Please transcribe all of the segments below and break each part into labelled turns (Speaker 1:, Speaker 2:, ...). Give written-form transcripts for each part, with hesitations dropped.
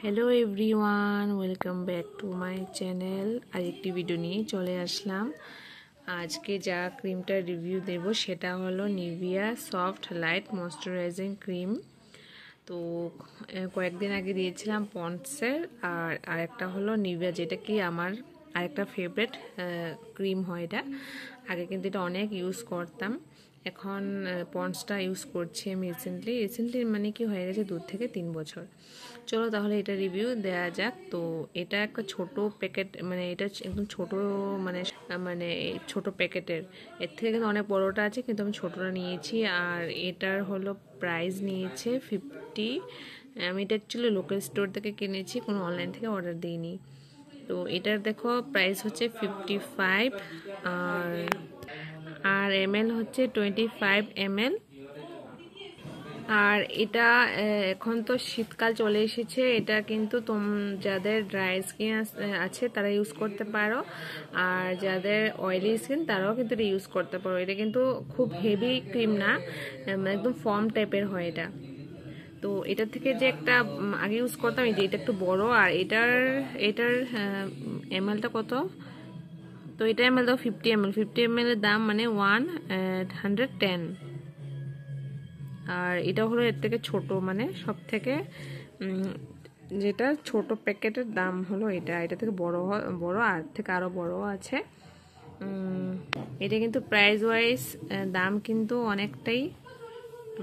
Speaker 1: Hello everyone, welcome back to my channel. আরেকটি video নিয়ে চলে আসলাম। আজকে যা ক্রিমটা রিভিউ দেব সেটা হলো Nivea soft light moisturising cream. তো কয়েকদিন আগে দিয়েছিলাম পন্ডসের, আর আরেকটা হলো নিভিয়া, যেটা কি আমার আরেকটা ফেভারিট ক্রিম হয়। এটা আগে কিন্তু এটা অনেক ইউজ করতাম, এখন পন্ডসটা ইউজ করছি আমি রিসেন্টলি মানে কি হয়ে গেছে 2 থেকে 3 বছর। চলো তাহলে এটা রিভিউ দেওয়া যাক। তো এটা একটা ছোট প্যাকেট, মানে এটা একদম ছোট, মানে মানে ছোট প্যাকেটের, এর থেকে কিন্তু অনেক বড়টা আছে, কিন্তু আমি ছোটটা নিয়েছি। আর এটার হলো প্রাইস নিয়েছে 50। আমি এটা অ্যাকচুয়ালি লোকাল স্টোর থেকে কিনেছি, কোনো অনলাইন থেকে অর্ডার দিইনি। তো এটার দেখো প্রাইস হচ্ছে 55, আর এমএল হচ্ছে 25 ml। আর এটা এখন তো শীতকাল চলে এসেছে, এটা কিন্তু যাদের ড্রাই স্কিন আছে তারা ইউজ করতে পারো, আর যাদের অয়েলি স্কিন তারাও কিন্তু এটা ইউজ করতে পারো। এটা কিন্তু খুব হেভি ক্রিম না, একদম ফর্ম টাইপের হয় এটা। তো এটার থেকে যে একটা আগে ইউজ করতাম, এটা একটু বড়, আর এটার এমএলটা কত, তো এটা এমএল দাও 50 ml এর দাম মানে 110। আর এটা হলো এর থেকে ছোট, মানে সব থেকে যেটা ছোট প্যাকেটের দাম হলো এটা থেকে বড় আর থেকে আরো বড় আছে। এটা কিন্তু প্রাইস ওয়াইজ দাম কিন্তু অনেকটাই,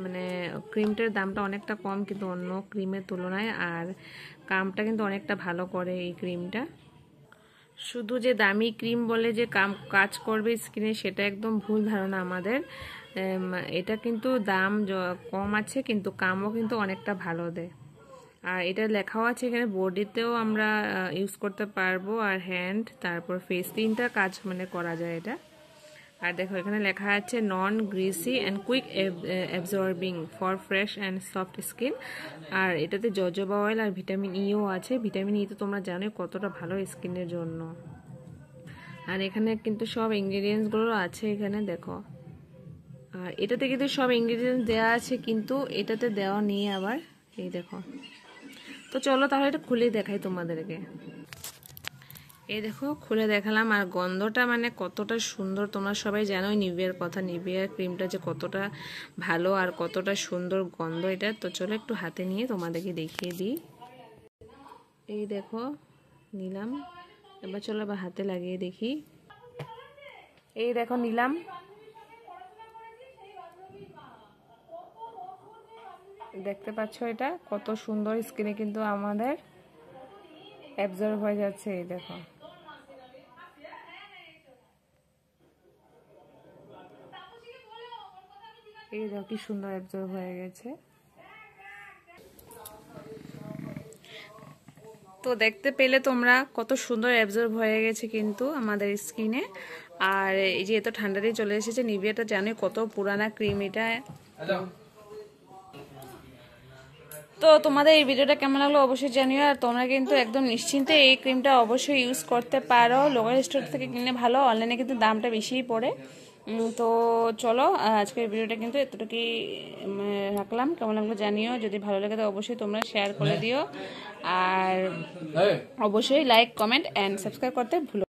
Speaker 1: মানে ক্রিমটার দামটা অনেকটা কম কিন্তু অন্য ক্রিমের তুলনায়, আর কামটা কিন্তু অনেকটা ভালো করে এই ক্রিমটা। শুধু যে দামি ক্রিম বলে যে কাজ করবে স্কিনে, সেটা একদম ভুল ধারণা আমাদের। এটা কিন্তু দাম কম আছে, কিন্তু কামও কিন্তু অনেকটা ভালো দেয়। আর এটা লেখাও আছে এখানে, বডিতেও আমরা ইউজ করতে পারবো, আর হ্যান্ড, তারপর ফেস, 3টা কাজ মানে করা যায় এটা। আর দেখো এখানে লেখা আছে non greasy and quick absorbing for fresh and soft skin. আর এটাতে জজোবা অয়েল আর ভিটামিন ইও আছে। ভিটামিন ই তো তোমরা জানো কতটা ভালো স্কিনের জন্য। আর এখানে কিন্তু সব ইনগ্রেডিয়েন্টসগুলো আছে এখানে দেখো। আর এটাতে কিন্তু সব ইনগ্রেডিয়েন্টস দেওয়া আছে, কিন্তু এটাতে দেওয়া নেই আবার, এই দেখো। তো চলো তাহলে এটা খুলে দেখাই তোমাদেরকে। এই দেখো খুলে দেখালাম, আর গন্ধটা মানে কতটা সুন্দর। তোমরা সবাই জানোই নিভিয়ার কথা, নিভিয়ার ক্রিমটা যে কতটা ভালো আর কতটা সুন্দর গন্ধ এটা। তো চলো একটু হাতে নিয়ে তোমাদেরকে দেখিয়ে দিই। এই দেখো নিলাম, এবার চলো আবার হাতে লাগিয়ে দেখি। এই দেখো নিলাম, দেখতে পাচ্ছ এটা কত সুন্দর স্কিনে কিন্তু আমাদের অ্যাবজর্ব হয়ে যাচ্ছে। এই দেখো, এই দেখো কি সুন্দর অ্যাবজর্ব হয়ে গেছে। তো দেখতে পেলে তোমরা কত সুন্দর অ্যাবজর্ব হয়ে গেছে কিন্তু আমাদের স্কিনে। আর এই যে এত ঠান্ডাতেই চলে এসেছে, নিভিয়াটা জানোই কত পুরানা ক্রিম এটা। তো তোমাদের এই ভিডিওটা কেমন লাগলো অবশ্যই জানিও। আর তোমরা কিন্তু একদম নিশ্চিন্তে এই ক্রিমটা অবশ্যই ইউজ করতে পারো, লোকাল স্টোর থেকে কিনলে ভালো, অনলাইনে কিন্তু দামটা বেশিই পড়ে। তো চলো আজকের ভিডিওটা কিন্তু এতটুকুই রাখলাম। কেমন লাগলো জানিও, যদি ভালো লাগে তো অবশ্যই তোমরা শেয়ার করে দিও, আর অবশ্যই লাইক, কমেন্ট অ্যান্ড সাবস্ক্রাইব করতে ভুলো।